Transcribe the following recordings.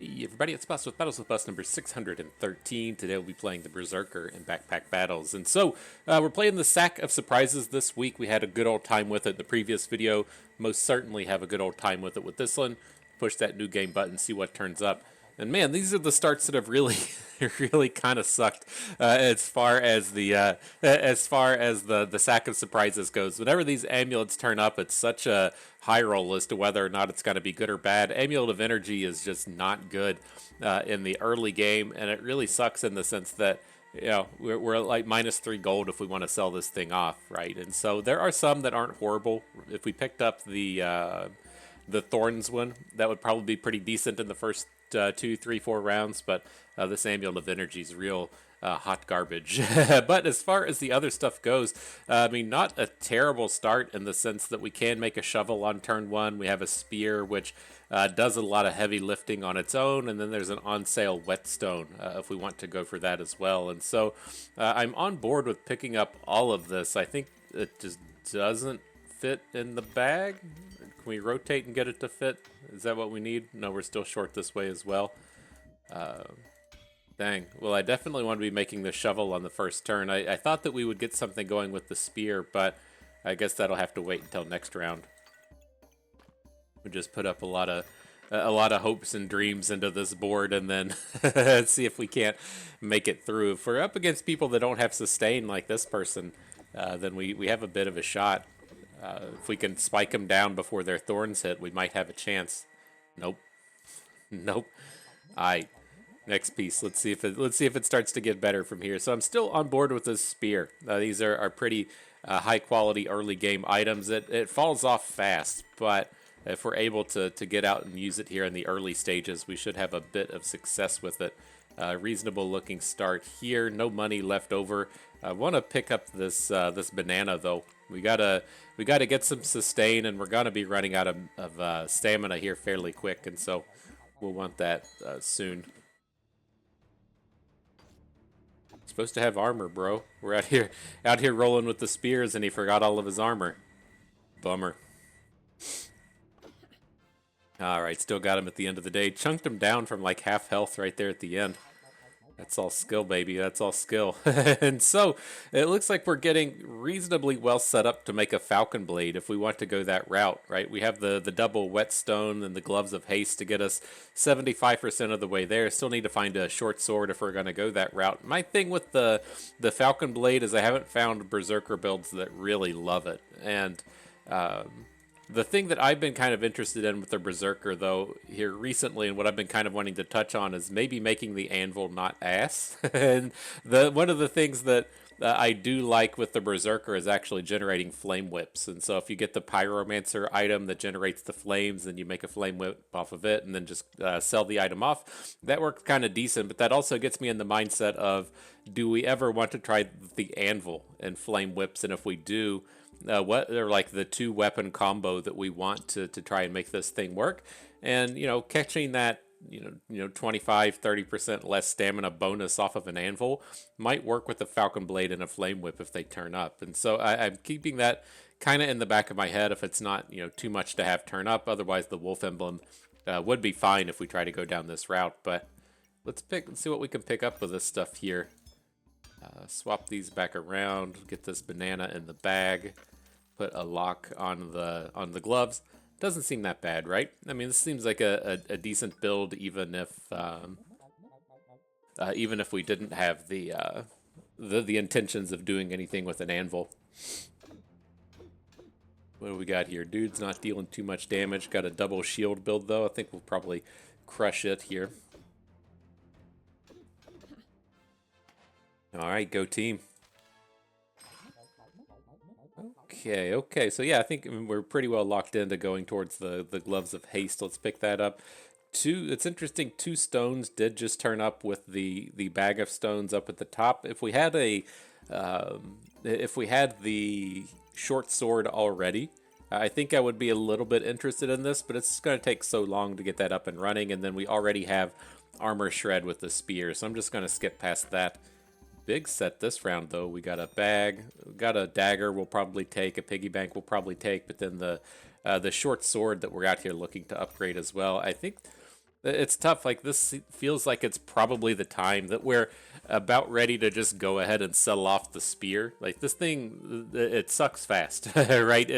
Hey everybody, it's Bus with Battles with Bus number 613. Today we'll be playing the Berserker and Backpack Battles. And so, we're playing the Sack of Surprises this week. We had a good old time with it in the previous video. Most certainly have a good old time with it with this one. Push that new game button, see what turns up. And man, these are the starts that have really, really kind of sucked as far as the sack of surprises goes. Whenever these amulets turn up, it's such a high roll as to whether or not it's going to be good or bad. Amulet of Energy is just not good in the early game, and it really sucks in the sense that we're at like -3 gold if we want to sell this thing off, right? And so there are some that aren't horrible. If we picked up the Thorns one, that would probably be pretty decent in the first 2, 3, 4 rounds, but this Amulet of Energy is real hot garbage. But as far as the other stuff goes, I mean, not a terrible start in the sense that we can make a shovel on turn 1. We have a spear, which does a lot of heavy lifting on its own, and then there's an on-sale whetstone if we want to go for that as well. And so I'm on board with picking up all of this. I think it just doesn't fit in the bag. Can we rotate and get it to fit? Is that what we need? No, we're still short this way as well. Dang. Well, I definitely want to be making the shovel on the first turn. I thought that we would get something going with the spear, but I guess that'll have to wait until next round. We just put up a lot of hopes and dreams into this board, and then see if we can't make it through. If we're up against people that don't have sustain like this person, then we have a bit of a shot. If we can spike them down before their thorns hit, we might have a chance. Nope. Nope. Alright. Next piece. Let's see if it starts to get better from here. So I'm still on board with this spear. These are pretty high quality early game items. It falls off fast, but if we're able to get out and use it here in the early stages, we should have a bit of success with it. Reasonable looking start here. No money left over. I want to pick up this banana though. We gotta get some sustain, and we're gonna be running out of stamina here fairly quick, and so we'll want that soon. Supposed to have armor, bro. We're out here rolling with the spears, and he forgot all of his armor. Bummer. All right, still got him at the end of the day. Chunked him down from like half health right there at the end. That's all skill, baby. That's all skill. And so it looks like we're getting reasonably well set up to make a falcon blade if we want to go that route, right? We have the double whetstone and the gloves of haste to get us 75% of the way there. Still need to find a short sword if we're going to go that route. My thing with the falcon blade is I haven't found berserker builds that really love it. And the thing that I've been kind of interested in with the Berserker, though, here recently, and what I've been kind of wanting to touch on is maybe making the anvil not ass. And one of the things that I do like with the Berserker is actually generating flame whips. And so if you get the Pyromancer item that generates the flames, then you make a flame whip off of it and then just sell the item off. That works kind of decent, but that also gets me in the mindset of, do we ever want to try the anvil and flame whips? And if we do, what are like the 2 weapon combo that we want to try and make this thing work? And catching that 25-30% less stamina bonus off of an anvil might work with a falcon blade and a flame whip if they turn up. And so I'm keeping that kind of in the back of my head if it's not too much to have turn up. Otherwise the wolf emblem would be fine if we try to go down this route. But let's see what we can pick up with this stuff here. Swap these back around, get this banana in the bag, put a lock on the gloves. Doesn't seem that bad, right? I mean, this seems like a decent build, even if we didn't have the intentions of doing anything with an anvil. What do we got here? Dude's not dealing too much damage. Got a double shield build though. I think we'll probably crush it here. All right, go team. Okay. So yeah, I think we're pretty well locked into going towards the gloves of haste. Let's pick that up. It's interesting. 2 stones did just turn up with the bag of stones up at the top. If we had the short sword already, I think I would be a little bit interested in this, but it's going to take so long to get that up and running, and then we already have armor shred with the spear, so I'm just going to skip past that. Big set this round, though. We got a bag, we got a dagger we'll probably take, a piggy bank we'll probably take, but then the short sword that we're out here looking to upgrade as well. I think It's tough. Like, this feels like it's probably the time that we're about ready to just go ahead and sell off the spear. Like, this thing, it sucks fast, right?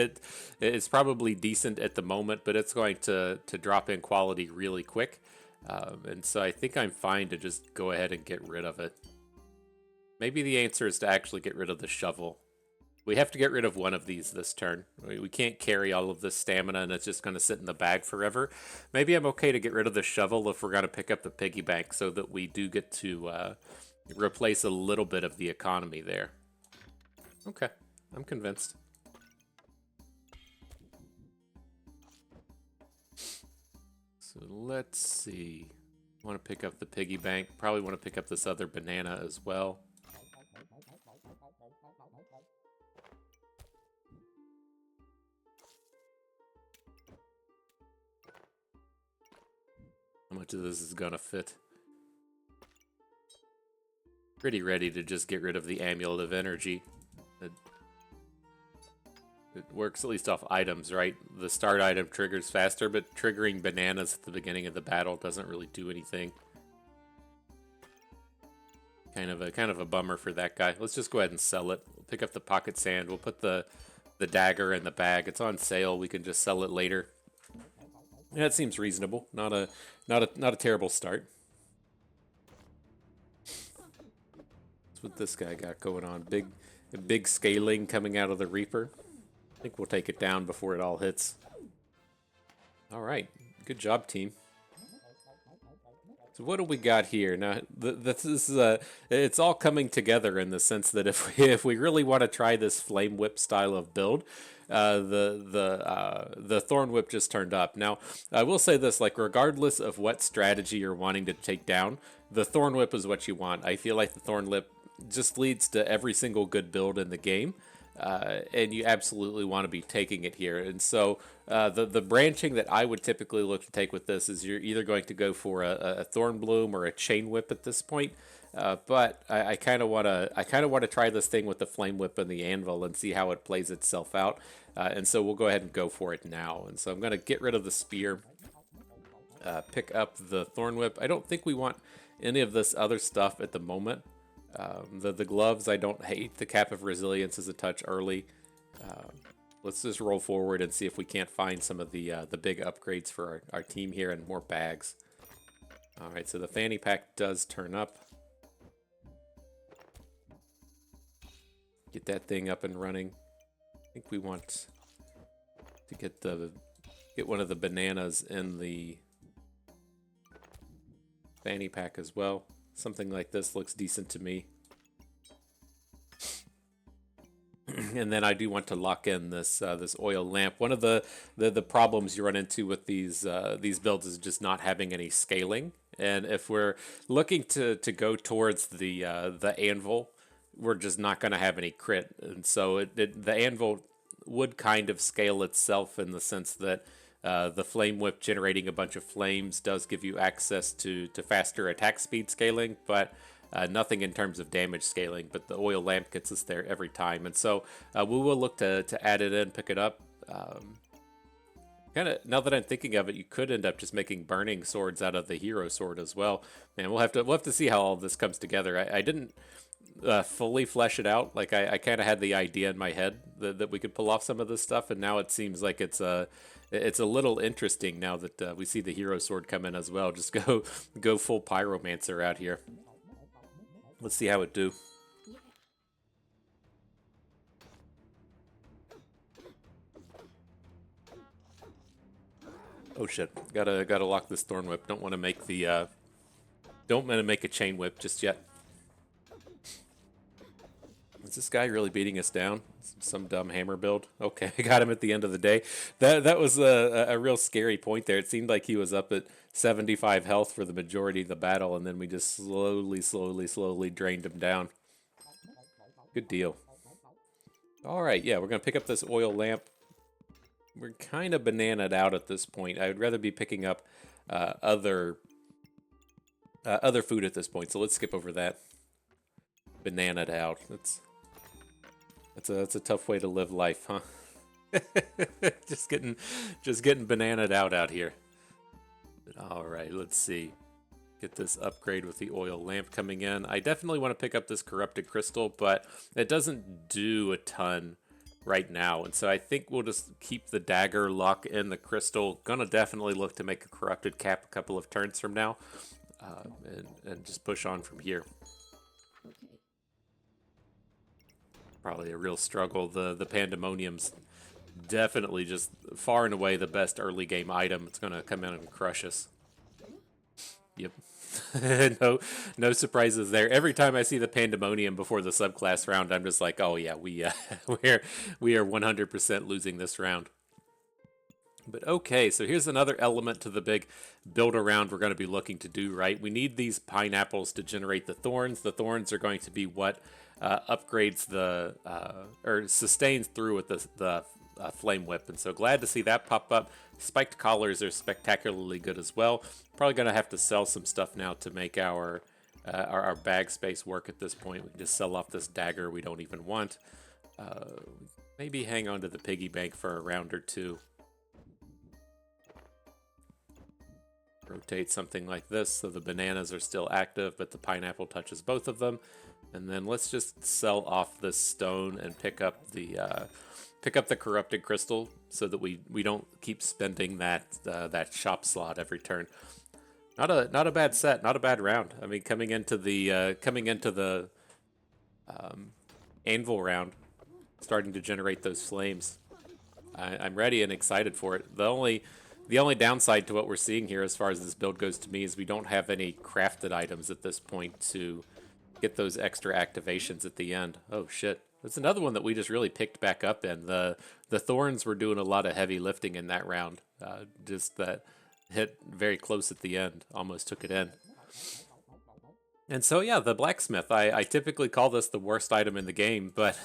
It's probably decent at the moment, but it's going to drop in quality really quick. And so I think I'm fine to just go ahead and get rid of it. Maybe the answer is to actually get rid of the shovel. We have to get rid of one of these this turn. We can't carry all of this stamina and it's just going to sit in the bag forever. Maybe I'm okay to get rid of the shovel if we're going to pick up the piggy bank so that we do get to replace a little bit of the economy there. Okay, I'm convinced. So let's see. Want to pick up the piggy bank. Probably want to pick up this other banana as well. How much of this is gonna fit? Pretty ready to just get rid of the Amulet of Energy. It works at least off items, right? The start item triggers faster, but triggering bananas at the beginning of the battle doesn't really do anything. Kind of a bummer for that guy. Let's just go ahead and sell it. We'll pick up the pocket sand. We'll put the dagger in the bag. It's on sale. We can just sell it later. Yeah, it seems reasonable. Not a terrible start. That's what this guy got going on. Big scaling coming out of the Reaper. I think we'll take it down before it all hits. All right, good job, team. So what do we got here now? This is it's all coming together in the sense that if we really want to try this flame whip style of build, the thorn whip just turned up. Now I will say this: like, regardless of what strategy you're wanting to take down, the thorn whip is what you want. I feel like the thorn whip just leads to every single good build in the game. And you absolutely want to be taking it here. And so the branching that I would typically look to take with this is you're either going to go for a thorn bloom or a chain whip at this point. But I kind of want to try this thing with the flame whip and the anvil and see how it plays itself out. And so we'll go ahead and go for it now. And so I'm going to get rid of the spear, pick up the thorn whip. I don't think we want any of this other stuff at the moment. The gloves I don't hate. The cap of resilience is a touch early. Let's just roll forward and see if we can't find some of the big upgrades for our team here and more bags. All right, so the fanny pack does turn up. Get that thing up and running. I think we want to get one of the bananas in the fanny pack as well. Something like this looks decent to me. And then I do want to lock in this oil lamp. One of the problems you run into with these builds is just not having any scaling. And if we're looking to go towards the anvil, we're just not going to have any crit. And so the anvil would kind of scale itself in the sense that the flame whip generating a bunch of flames does give you access to faster attack speed scaling, but nothing in terms of damage scaling. But the oil lamp gets us there every time, and so we will look to add it in, pick it up. Kind of, now that I'm thinking of it, you could end up just making burning swords out of the hero sword as well. Man, we'll have to see how all of this comes together. I didn't fully flesh it out. Like, I kind of had the idea in my head that we could pull off some of this stuff, and now it seems like it's a little interesting now that we see the hero sword come in as well. Just go full pyromancer out here. Let's see how it do. Oh shit! Gotta lock this thorn whip. Don't want to make the don't want to make a chain whip just yet. Is this guy really beating us down? Some dumb hammer build? Okay, I got him at the end of the day. That was a real scary point there. It seemed like he was up at 75 health for the majority of the battle, and then we just slowly drained him down. Good deal. All right, yeah, we're going to pick up this oil lamp. We're kind of bananaed out at this point. I would rather be picking up other food at this point, so let's skip over that. Bananaed out. That's a tough way to live life, huh? just getting bananaed out here. All right, let's see. Get this upgrade with the oil lamp coming in. I definitely want to pick up this corrupted crystal, but it doesn't do a ton right now. And so I think we'll just keep the dagger, lock in the crystal. Gonna definitely look to make a corrupted cap a couple of turns from now, and just push on from here. Probably a real struggle. The Pandemonium's definitely just far and away the best early game item. It's gonna come in and crush us. Yep. No surprises there. Every time I see the Pandemonium before the subclass round, I'm just like, oh yeah, we we are 100% losing this round. But okay, so here's another element to the big build around we're going to be looking to do, right? We need these pineapples to generate the thorns. The thorns are going to be what upgrades the or sustains through with the flame whip, and so glad to see that pop up. Spiked collars are spectacularly good as well. Probably gonna have to sell some stuff now to make our bag space work at this point. We can just sell off this dagger we don't even want. Maybe hang on to the piggy bank for a round or two. Rotate something like this so the bananas are still active, but the pineapple touches both of them. And then let's just sell off this stone and pick up the corrupted crystal so that we don't keep spending that shop slot every turn. Not a bad set, not a bad round. I mean, coming into the anvil round, starting to generate those flames. I'm ready and excited for it. The only downside to what we're seeing here as far as this build goes to me is we don't have any crafted items at this point to get those extra activations at the end. Oh shit. That's another one that we just really picked back up in. The thorns were doing a lot of heavy lifting in that round. Just that hit very close at the end. Almost took it in. And so yeah, the blacksmith. I typically call this the worst item in the game, but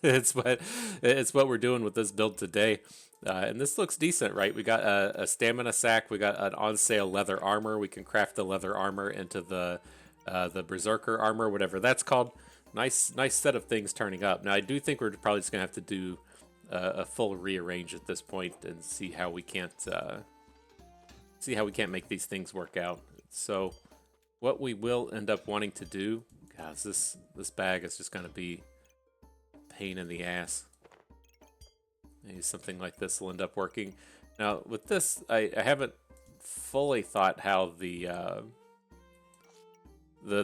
it's what we're doing with this build today. And this looks decent, right? We got a stamina sack. We got an on sale leather armor. We can craft the leather armor into the Berserker armor, whatever that's called. Nice set of things turning up. Now I do think we're probably just gonna have to do a full rearrange at this point and see how we can't make these things work out. So what we will end up wanting to do, guys, this bag is just gonna be a pain in the ass. Maybe something like this will end up working. Now with this, I haven't fully thought how the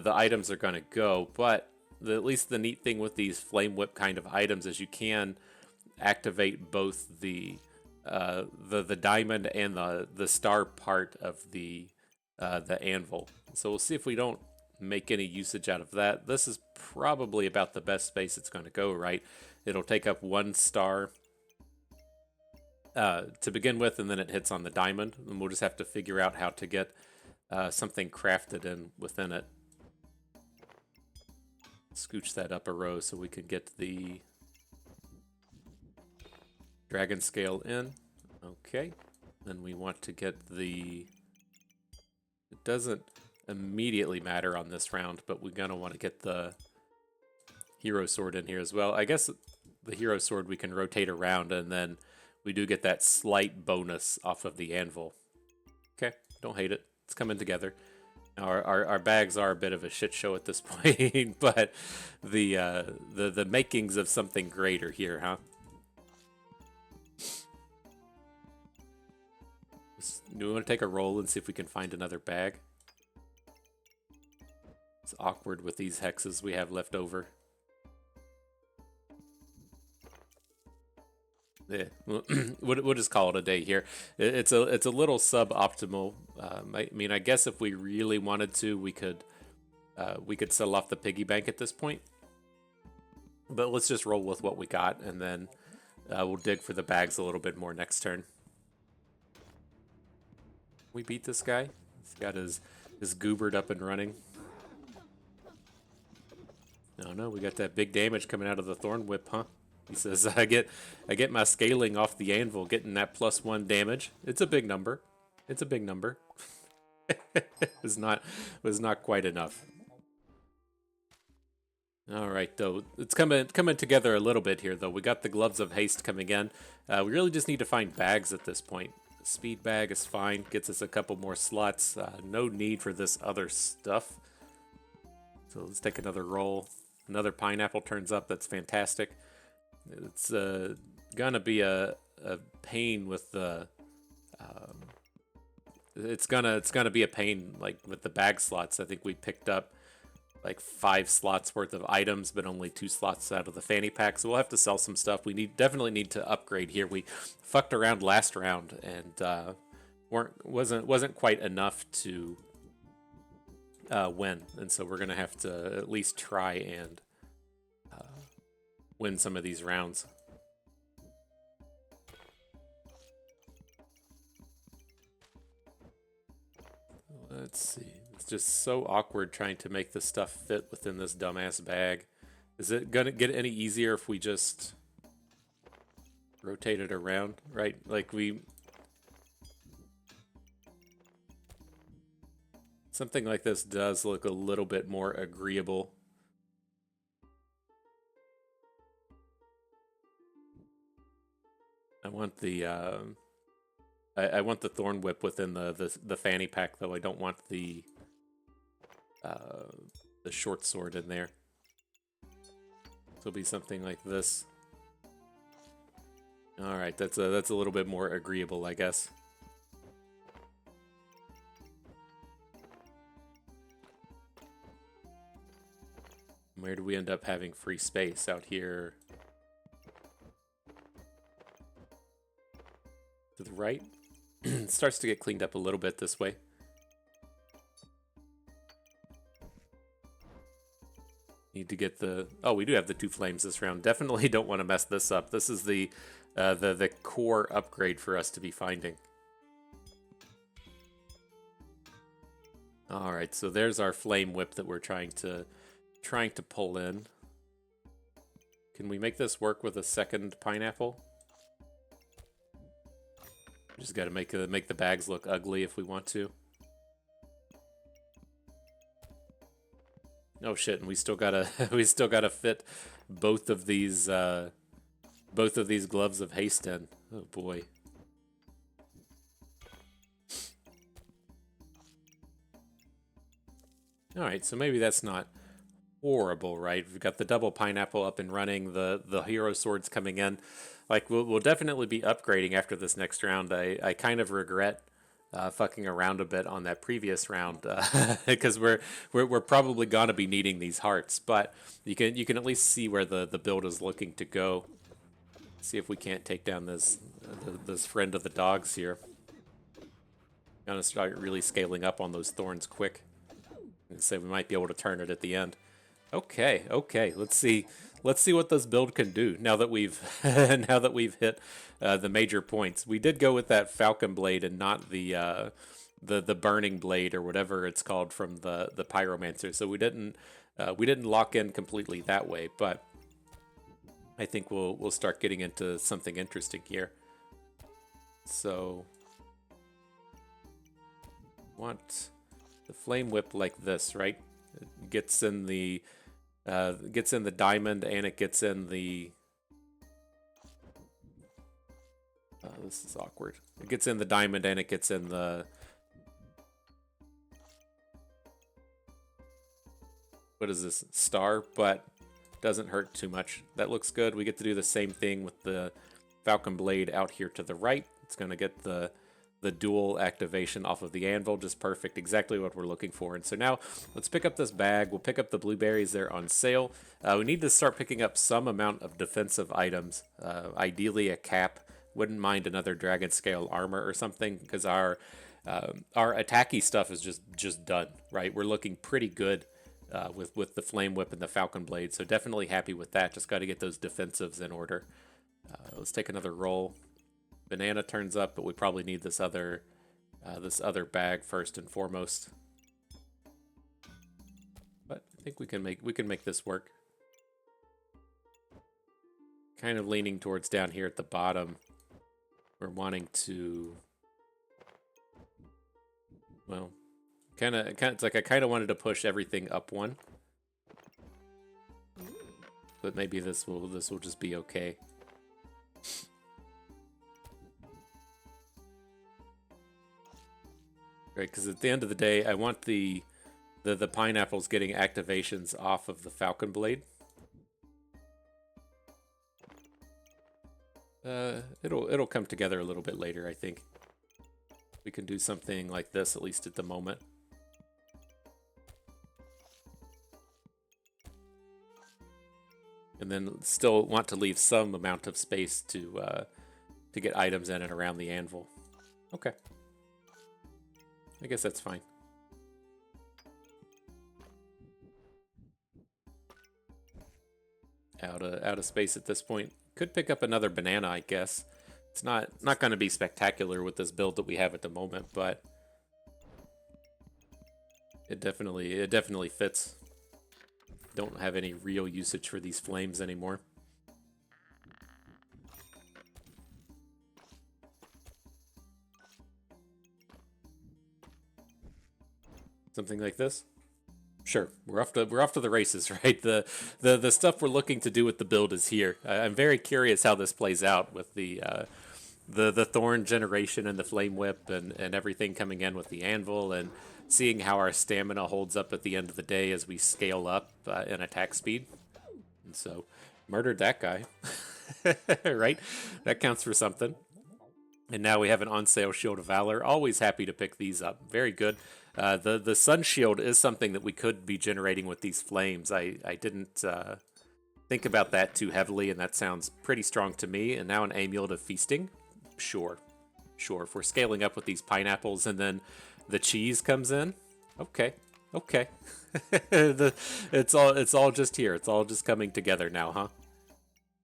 items are going to go, but at least the neat thing with these flame whip kind of items is you can activate both the diamond and the star part of the anvil. So we'll see if we don't make any usage out of that. This is probably about the best space it's going to go, right? It'll take up 1 star to begin with, and then it hits on the diamond, and we'll just have to figure out how to get something crafted in within it. Scooch that up a row so we can get the dragon scale in. Okay. Then we want to get the... It doesn't immediately matter on this round, but we're going to want to get the hero sword in here as well. I guess the hero sword we can rotate around, and then we do get that slight bonus off of the anvil. Okay, don't hate it. It's coming together. Our bags are a bit of a shit show at this point, but the makings of something greater here, huh? Do we want to take a roll and see if we can find another bag? It's awkward with these hexes we have left over. Yeah, we'll just call it a day here. It's a little suboptimal. I mean, I guess if we really wanted to, we could sell off the piggy bank at this point. But let's just roll with what we got, and then we'll dig for the bags a little bit more next turn. We beat this guy. He's got his goobered up and running. No, we got that big damage coming out of the thorn whip, huh? He says, I get my scaling off the anvil, getting that +1 damage. It's a big number. It's a big number. was not quite enough. All right, though. It's coming together a little bit here, though. We got the gloves of haste coming in. We really just need to find bags at this point. Speed bag is fine. Gets us a couple more slots. No need for this other stuff. So let's take another roll. Another pineapple turns up. That's fantastic. It's gonna be a pain with the. It's gonna be a pain like with the bag slots. I think we picked up like 5 slots worth of items, but only 2 slots out of the fanny pack. So we'll have to sell some stuff. We definitely need to upgrade here. We fucked around last round and wasn't quite enough to win, and so we're gonna have to at least try and win some of these rounds. Let's see. It's just so awkward trying to make the stuff fit within this dumbass bag. Is it gonna get any easier if we just rotate it around, right? Like something like this does look a little bit more agreeable. I want the I want the thorn whip within the fanny pack, though. I don't want the short sword in there. So it'll be something like this. All right, that's a little bit more agreeable, I guess. Where do we end up having free space? Out here to the right. It starts to get cleaned up a little bit this way. Need to get the... Oh, we do have the 2 flames this round. Definitely don't want to mess this up. This is the core upgrade for us to be finding. All right, so there's our flame whip that we're trying to pull in. Can we make this work with a second pineapple? Just got to make the bags look ugly if we want to. Oh shit! And we still gotta fit both of these gloves of haste in. Oh boy. All right, so maybe that's not horrible, right? We've got the double pineapple up and running. The hero swords coming in. Like we'll definitely be upgrading after this next round. I kind of regret fucking around a bit on that previous round because we're probably gonna be needing these hearts. But you can at least see where the build is looking to go. See if we can't take down this friend of the dogs here. Gonna start really scaling up on those thorns quick. And say we might be able to turn it at the end. Okay. Let's see what this build can do now that we've hit the major points. We did go with that falcon blade and not the burning blade or whatever it's called from the pyromancer. So we didn't lock in completely that way, but I think we'll start getting into something interesting here. So want the flame whip like this, right? It gets in the diamond and it gets in the this is awkward. It gets in the diamond and it gets in the what is this? Star, but doesn't hurt too much. That looks good. We get to do the same thing with the falcon blade out here to the right. It's going to get the dual activation off of the anvil, just perfect, exactly what we're looking for. And so now let's pick up this bag. We'll pick up the blueberries, they're on sale. We need to start picking up some amount of defensive items, ideally a cap. Wouldn't mind another dragon scale armor or something, because our attacky stuff is just done, right? We're looking pretty good with the flame whip and the falcon blade, so definitely happy with that. Just got to get those defensives in order. Let's take another roll. Banana turns up, but we probably need this other bag first and foremost. But I think we can make this work. Kind of leaning towards down here at the bottom. We're wanting to, well, it's like I kind of wanted to push everything up one, but maybe this will just be okay. right? Because at the end of the day, I want the pineapples getting activations off of the falcon blade. It'll come together a little bit later, I think. We can do something like this, at least at the moment. And then still want to leave some amount of space to get items in and around the anvil. Okay. I guess that's fine. Out of space at this point. Could pick up another banana, I guess. It's not going to be spectacular with this build that we have at the moment, but it definitely fits. Don't have any real usage for these flames anymore. Something like this. Sure, we're off to the races, right? The stuff we're looking to do with the build is here. I'm very curious how this plays out with the thorn generation and the flame whip and everything coming in with the anvil, and seeing how our stamina holds up at the end of the day as we scale up in attack speed. And so, murdered that guy, right? That counts for something. And now we have an on sale Shield of Valor. Always happy to pick these up. Very good. The Sun Shield is something that we could be generating with these flames. I didn't think about that too heavily, and that sounds pretty strong to me. And now an Amulet of Feasting. Sure. If we're scaling up with these pineapples and then the cheese comes in, okay. It's all just here. It's all just coming together now, huh?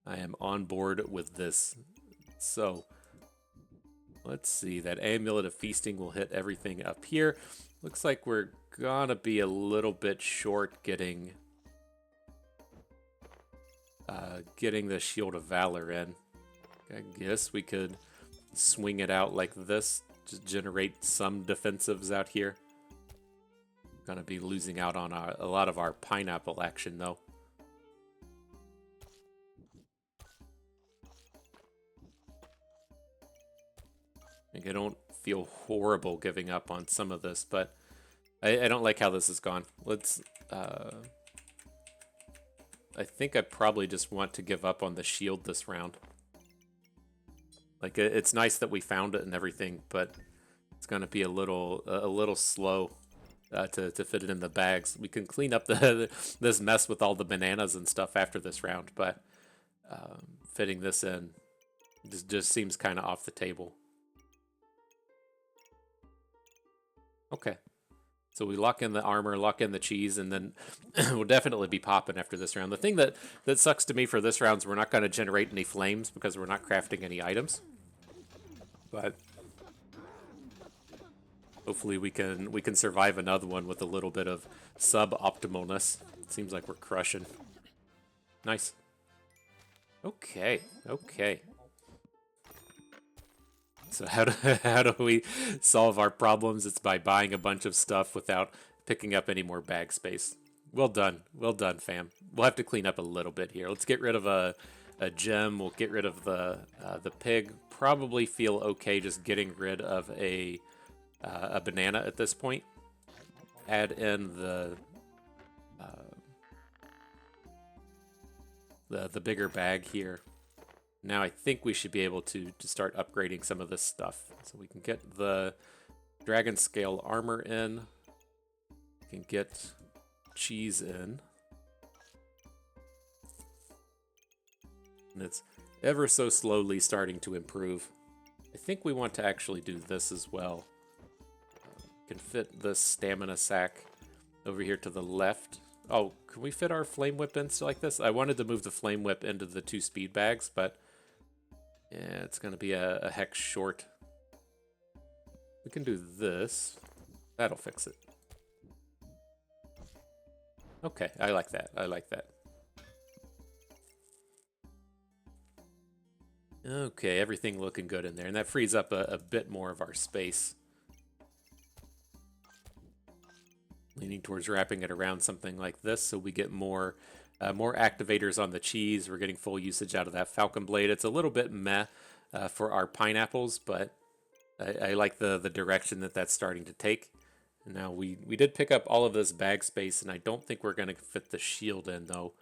I am on board with this. So let's see, that Amulet of Feasting will hit everything up here. Looks like we're gonna be a little bit short getting the Shield of Valor in. I guess we could swing it out like this to generate some defensives out here. Gonna be losing out on a lot of our pineapple action though. Like, I don't feel horrible giving up on some of this, but I don't like how this has gone. Let's I think I probably just want to give up on the shield this round. Like, it's nice that we found it and everything, but it's gonna be a little slow to fit it in the bags. We can clean up this mess with all the bananas and stuff after this round, but fitting this in just seems kind of off the table. Okay. So we lock in the armor, lock in the cheese, and then we'll definitely be popping after this round. The thing that sucks to me for this round is we're not going to generate any flames because we're not crafting any items. But hopefully we can survive another one with a little bit of suboptimalness. It seems like we're crushing. Nice. Okay. So how do we solve our problems? It's by buying a bunch of stuff without picking up any more bag space. Well done, fam. We'll have to clean up a little bit here. Let's get rid of a gem. We'll get rid of the pig. Probably feel okay just getting rid of a banana at this point. Add in the bigger bag here. Now I think we should be able to start upgrading some of this stuff. So we can get the dragon scale armor in. We can get cheese in. And it's ever so slowly starting to improve. I think we want to actually do this as well. We can fit the stamina sack over here to the left. Oh, can we fit our flame whip in like this? I wanted to move the flame whip into the 2 speed bags, but yeah, it's going to be a hex short. We can do this. That'll fix it. Okay, I like that. Okay, everything looking good in there. And that frees up a bit more of our space. Leaning towards wrapping it around something like this so we get more activators on the cheese. We're getting full usage out of that falcon blade. It's a little bit meh for our pineapples, but I like the direction that that's starting to take. And now we did pick up all of this bag space, and I don't think we're going to fit the shield in, though.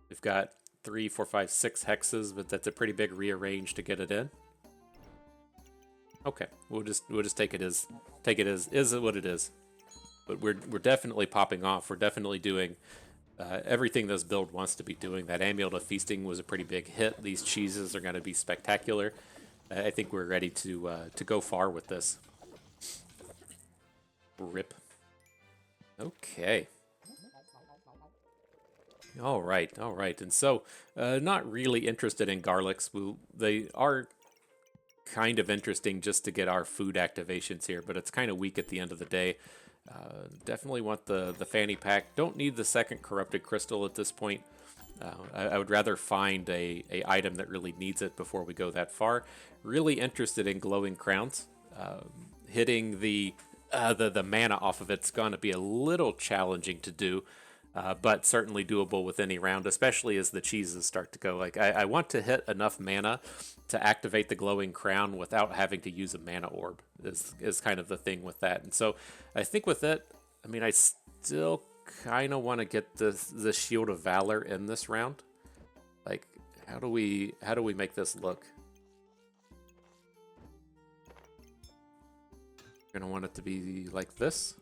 We've got 3, 4, 5, 6 hexes, but that's a pretty big rearrange to get it in. Okay, we'll just take it as is what it is. But we're definitely popping off. We're definitely doing everything this build wants to be doing. That Amulet of Feasting was a pretty big hit. These cheeses are going to be spectacular. I think we're ready to go far with this. Rip. Okay. All right, all right. And so, not really interested in garlics. They are kind of interesting just to get our food activations here, but it's kind of weak at the end of the day. Definitely want the fanny pack. Don't need the second corrupted crystal at this point. I would rather find a item that really needs it before we go that far. Really interested in glowing crowns. Hitting the mana off of it's going to be a little challenging to do, but certainly doable with any round, especially as the cheeses start to go. Like I want to hit enough mana to activate the glowing crown without having to use a mana orb is kind of the thing with that. And so I think with it, I mean, I still kind of want to get the Shield of Valor in this round. Like, how do we make this look? Gonna want it to be like this.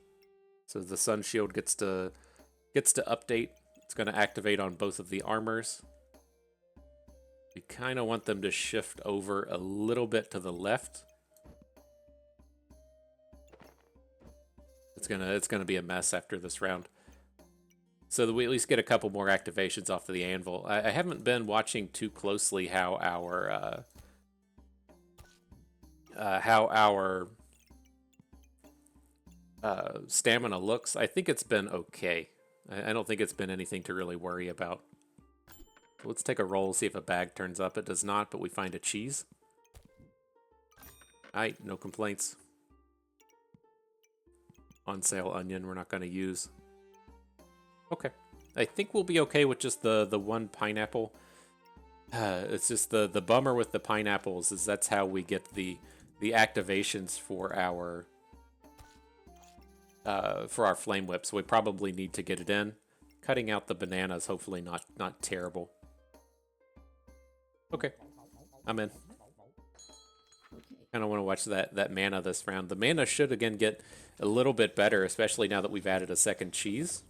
So the Sun Shield gets to update. It's gonna activate on both of the armors. We kind of want them to shift over a little bit to the left. It's gonna be a mess after this round. So that we at least get a couple more activations off of the anvil. I haven't been watching too closely how our stamina looks. I think it's been okay. I don't think it's been anything to really worry about. Let's take a roll, see if a bag turns up. It does not, but we find a cheese. Alright, no complaints. On sale onion, we're not going to use. Okay. I think we'll be okay with just the one pineapple. It's just the bummer with the pineapples is that's how we get the activations for our flame whip. So we probably need to get it in. Cutting out the bananas, hopefully not terrible. Okay, I'm in. Kind of want to watch that mana this round. The mana should again get a little bit better, especially now that we've added a second cheese.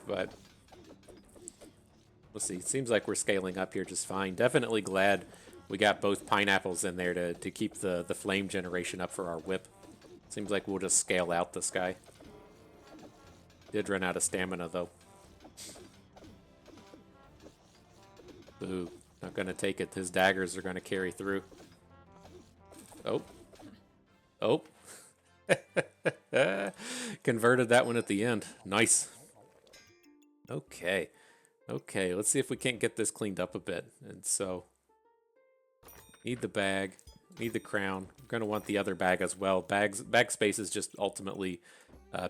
But we'll see. It seems like we're scaling up here just fine. Definitely glad we got both pineapples in there to keep the flame generation up for our whip. Seems like we'll just scale out this guy. Did run out of stamina though. Ooh, not gonna take it. His daggers are gonna carry through. Oh. Oh. Converted that one at the end. Nice. Okay. Okay, let's see if we can't get this cleaned up a bit. And so, need the bag, need the crown. We're going to want the other bag as well. Bag space has just ultimately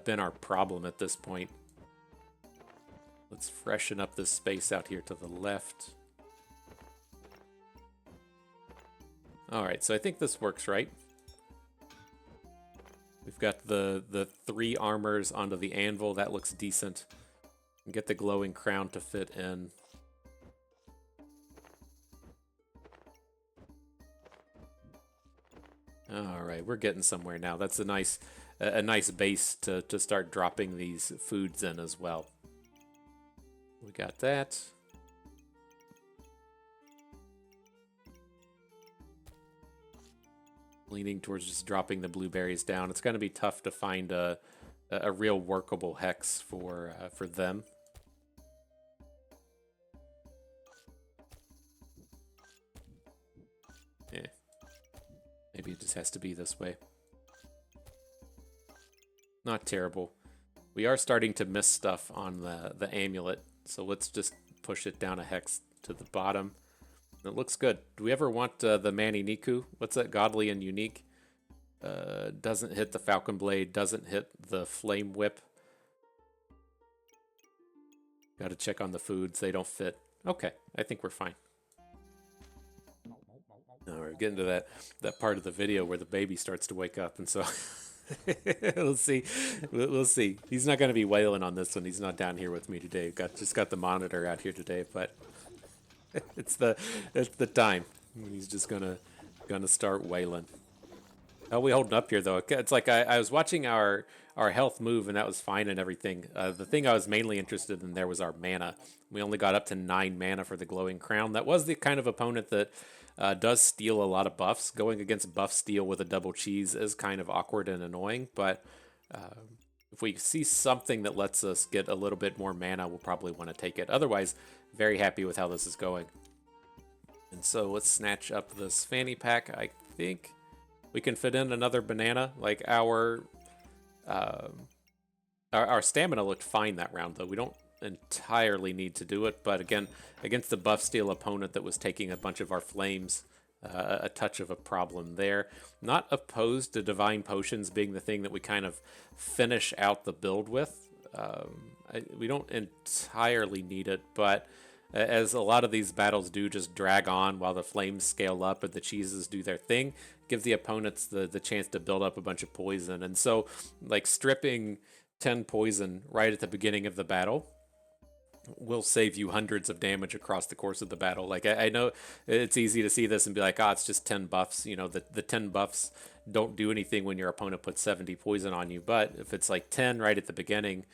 been our problem at this point. Let's freshen up this space out here to the left. Alright, so I think this works, right? We've got the 3 armors onto the anvil. That looks decent. Get the glowing crown to fit in. Alright, we're getting somewhere now. That's a nice base to start dropping these foods in as well. We got that. Leaning towards just dropping the blueberries down. It's going to be tough to find a real workable hex for them. Yeah. Maybe it just has to be this way. Not terrible. We are starting to miss stuff on the amulet, so let's just push it down a hex to the bottom. It looks good. Do we ever want the Mani Niku? What's that? Godly and unique. Doesn't hit the Falcon Blade. Doesn't hit the Flame Whip. Got to check on the foods. They don't fit. Okay, I think we're fine. We're getting to that part of the video where the baby starts to wake up, and so we'll see. We'll see. He's not going to be wailing on this one. He's not down here with me today. Just got the monitor out here today, but it's the time when he's just gonna start wailing. How are we holding up here, though? It's like I was watching our health move, and that was fine and everything. The thing I was mainly interested in there was our mana. We only got up to 9 mana for the Glowing Crown. That was the kind of opponent that does steal a lot of buffs. Going against buff steal with a double cheese is kind of awkward and annoying, but if we see something that lets us get a little bit more mana, we'll probably want to take it. Otherwise, very happy with how this is going. And so let's snatch up this fanny pack. I think we can fit in another banana. Like our stamina looked fine that round, though. We don't entirely need to do it, but again, against the buff steal opponent that was taking a bunch of our flames, a touch of a problem there. Not opposed to divine potions being the thing that we kind of finish out the build with. We don't entirely need it, but as a lot of these battles do just drag on while the flames scale up and the cheeses do their thing, give the opponents the chance to build up a bunch of poison. And so, like, stripping 10 poison right at the beginning of the battle will save you hundreds of damage across the course of the battle. Like, I know it's easy to see this and be like, it's just 10 buffs. You know, the 10 buffs don't do anything when your opponent puts 70 poison on you. But if it's like 10 right at the beginning,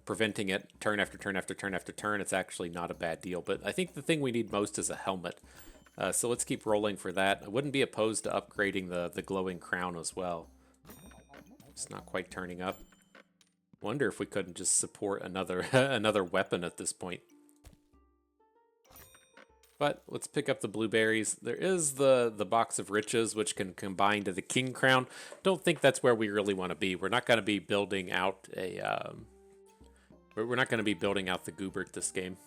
preventing it turn after turn after turn after turn, it's actually not a bad deal. But I think the thing we need most is a helmet. So let's keep rolling for that. I wouldn't be opposed to upgrading the glowing crown as well. It's not quite turning up. Wonder if we couldn't just support another another weapon at this point. But let's pick up the blueberries. There is the box of riches, which can combine to the king crown. Don't think that's where we really want to be. We're not going to be building out a we're not going to be building out the Goobert this game.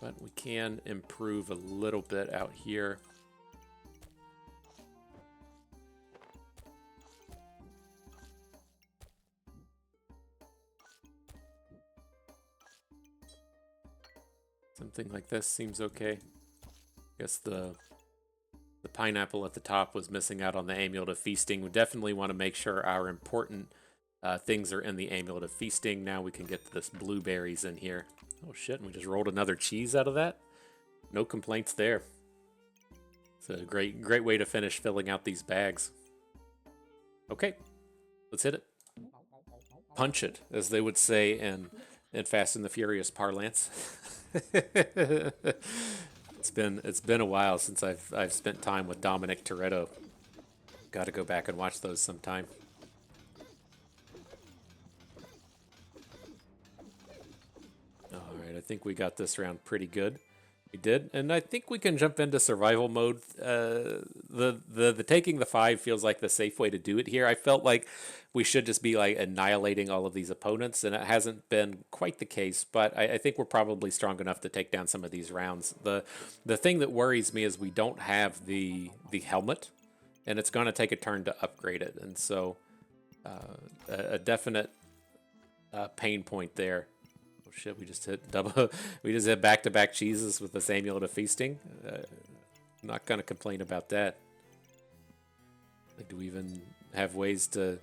But we can improve a little bit out here. Something like this seems okay. I guess the pineapple at the top was missing out on the Amulet of Feasting. We definitely want to make sure our important things are in the Amulet of Feasting. Now we can get this blueberries in here. Oh shit, and we just rolled another cheese out of that? No complaints there. It's a great way to finish filling out these bags. Okay, let's hit it. Punch it, as they would say in Fast and the Furious parlance. It's been a while since I've spent time with Dominic Toretto. Got to go back and watch those sometime. All right, I think we got this round pretty good. We did, and I think we can jump into survival mode. The taking the 5 feels like the safe way to do it here. I felt like we should just be like annihilating all of these opponents, and it hasn't been quite the case, but I think we're probably strong enough to take down some of these rounds. The thing that worries me is we don't have the helmet, and it's going to take a turn to upgrade it, and so a definite pain point there. Oh shit, we just hit double. We just hit back-to-back cheeses with this Amulet of Feasting. I'm not going to complain about that. Like, do we even have ways to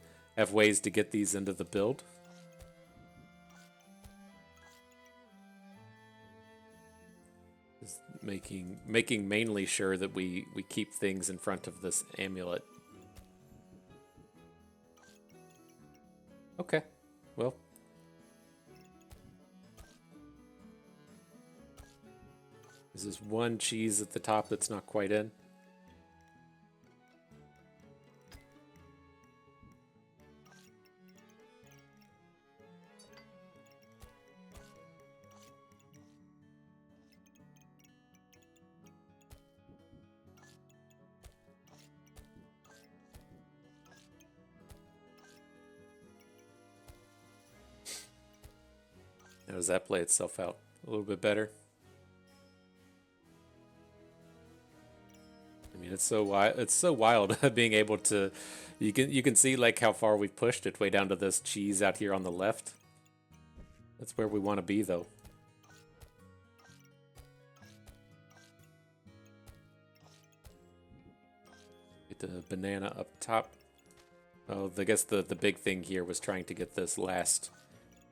get these into the build? Just making mainly sure that we keep things in front of this amulet. Okay, well. There's this one cheese at the top that's not quite in. How does that play itself out? A little bit better? I mean, it's so wild being able to, you can see like how far we've pushed it way down to this cheese out here on the left. That's where we want to be, though. banana up top. Oh, I guess the big thing here was trying to get this last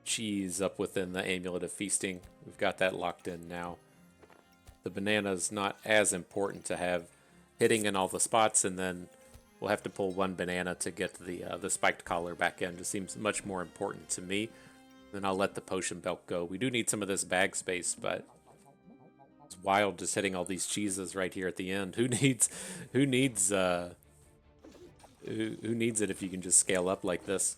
cheese up within the Amulet of Feasting. We've got that locked in now. The banana's not as important to have hitting in all the spots, and then we'll have to pull one banana to get the spiked collar back in. Just seems much more important to me. Then I'll let the potion belt go. We do need some of this bag space, but it's wild just hitting all these cheeses right here at the end. Who needs it if you can just scale up like this?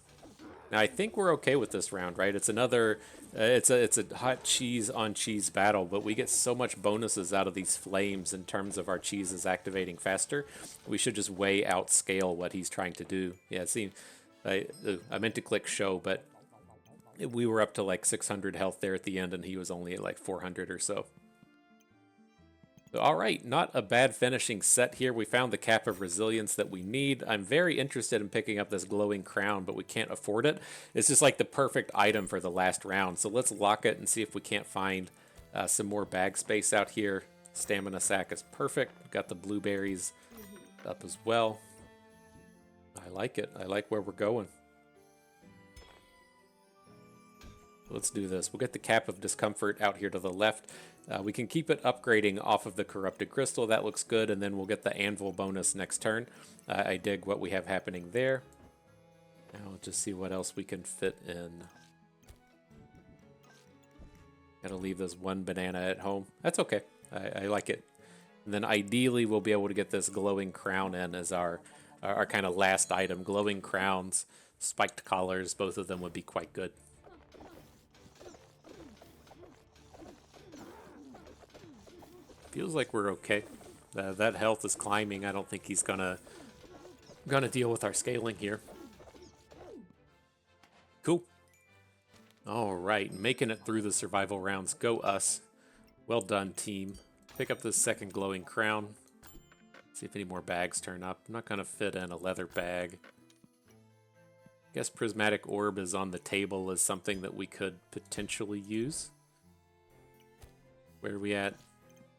Now I think we're okay with this round, right? It's another it's a hot cheese on cheese battle, but we get so much bonuses out of these flames in terms of our cheeses activating faster. We should just way outscale what he's trying to do. Yeah, see, I meant to click show, but we were up to like 600 health there at the end, and he was only at like 400 or so. All right, not a bad finishing set here. We found the cap of resilience that we need. I'm very interested in picking up this glowing crown, but we can't afford it. It's just like the perfect item for the last round. So let's lock it and see if we can't find some more bag space out here. Stamina sack is perfect. Got the blueberries up as well. I like it. I like where we're going. Let's do this. We'll get the cap of discomfort out here to the left. We can keep it upgrading off of the corrupted crystal. That looks good. And then we'll get the anvil bonus next turn. I dig what we have happening there. Now we'll just see what else we can fit in. Gotta leave this one banana at home. That's okay. I like it. And then ideally we'll be able to get this glowing crown in as our kind of last item. Glowing crowns, spiked collars, both of them would be quite good. Feels like we're okay. That health is climbing. I don't think he's gonna deal with our scaling here. Cool. All right, making it through the survival rounds. Go us. Well done, team. Pick up this second glowing crown. See if any more bags turn up. I'm not gonna fit in a leather bag. Guess prismatic orb is on the table as something that we could potentially use. Where are we at?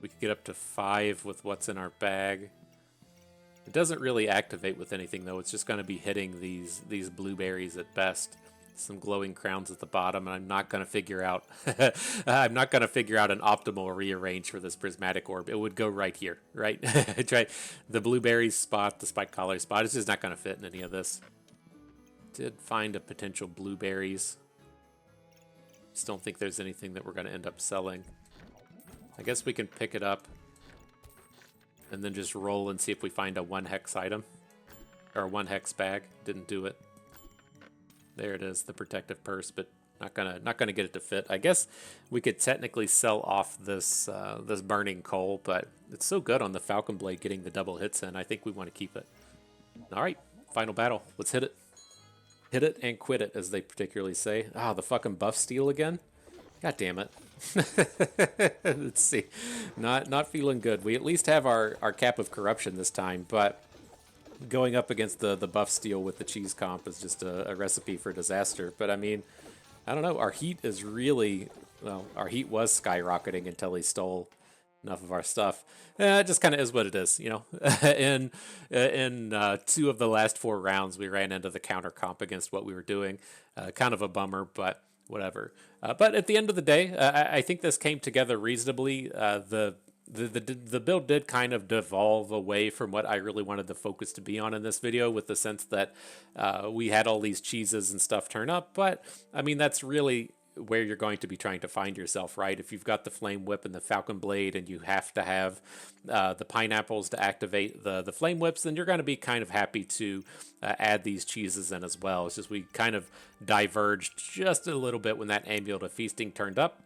We could get up to 5 with what's in our bag. It doesn't really activate with anything though. It's just going to be hitting these blueberries at best. Some glowing crowns at the bottom, and I'm not going to figure out an optimal rearrange for this prismatic orb. It would go right here, right? Try the blueberries spot, the spike collar spot. It's just not going to fit in any of this. Did find a potential blueberries. Just don't think there's anything that we're going to end up selling. I guess we can pick it up and then just roll and see if we find a 1 hex item or a 1 hex bag. Didn't do it. There it is, the protective purse, but not gonna get it to fit. I guess we could technically sell off this this burning coal, but it's so good on the Falcon Blade getting the double hits in. I think we want to keep it. All right, final battle. Let's hit it. Hit it and quit it, as they particularly say. Ah, the fucking buff steal again. God damn it. Let's see. Not feeling good. We at least have our cap of corruption this time, but going up against the buff steal with the cheese comp is just a recipe for disaster. But I mean, I don't know. Our heat is really, well, our heat was skyrocketing until he stole enough of our stuff. It just kind of is what it is, you know. in 2 of the last 4 rounds, we ran into the counter comp against what we were doing. Kind of a bummer, but whatever. But at the end of the day, I think this came together reasonably. The build did kind of devolve away from what I really wanted the focus to be on in this video, with the sense that we had all these cheeses and stuff turn up. But I mean, that's really where you're going to be trying to find yourself, right? If you've got the Flame Whip and the Falcon Blade and you have to have the pineapples to activate the Flame Whips, then you're going to be kind of happy to add these cheeses in as well. It's just we kind of diverged just a little bit when that Amulet of Feasting turned up,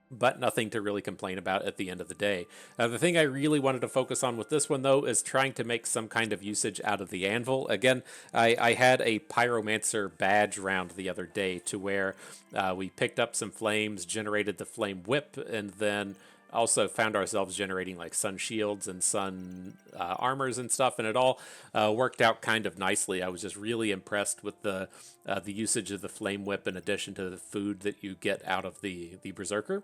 but nothing to really complain about at the end of the day. The thing I really wanted to focus on with this one, though, is trying to make some kind of usage out of the anvil. Again, I had a pyromancer badge round the other day to where we picked up some flames, generated the flame whip, and then also found ourselves generating like sun shields and sun armors and stuff, and it all worked out kind of nicely. I was just really impressed with the usage of the flame whip in addition to the food that you get out of the berserker.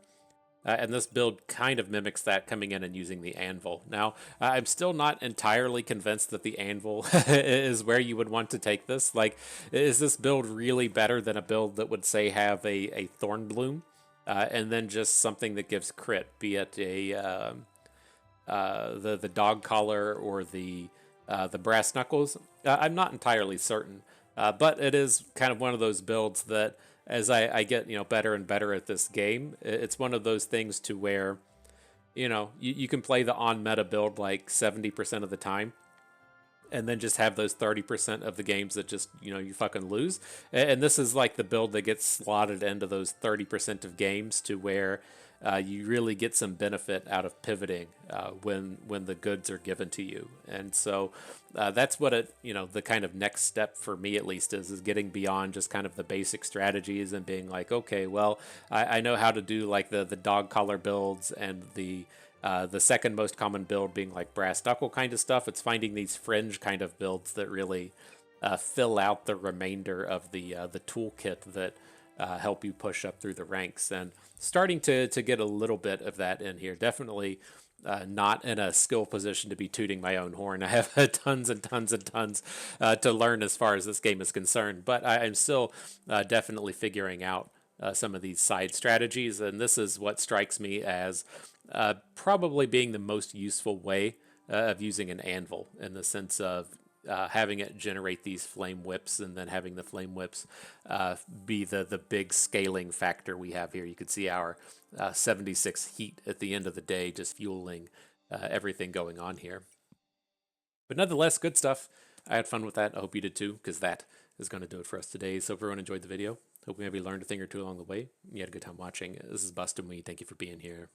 And this build kind of mimics that, coming in and using the anvil. Now, I'm still not entirely convinced that the anvil is where you would want to take this. Like, is this build really better than a build that would, say, have a thorn bloom, and then just something that gives crit, be it the dog collar or the brass knuckles? I'm not entirely certain, but it is kind of one of those builds that, as I get better and better at this game, it's one of those things to where you can play the on meta build like 70% of the time, and then just have those 30% of the games that just you fucking lose. And this is like the build that gets slotted into those 30% of games, to where you really get some benefit out of pivoting when the goods are given to you. And so that's what the kind of next step for me, at least, is getting beyond just kind of the basic strategies and being like, okay, well, I know how to do like the dog collar builds, and the second most common build being like brass knuckle kind of stuff. It's finding these fringe kind of builds that really fill out the remainder of the toolkit that help you push up through the ranks, and starting to get a little bit of that in here. Definitely not in a skill position to be tooting my own horn. I have tons and tons and tons to learn as far as this game is concerned, but I'm still definitely figuring out some of these side strategies, and this is what strikes me as probably being the most useful way of using an anvil, in the sense of having it generate these flame whips, and then having the flame whips be the big scaling factor we have here. You can see our 76 heat at the end of the day, just fueling everything going on here. But nonetheless, good stuff. I had fun with that. I hope you did too, because that is going to do it for us today. So if everyone enjoyed the video, hope we maybe learned a thing or two along the way. You had a good time watching. This is Bustin' We. Thank you for being here.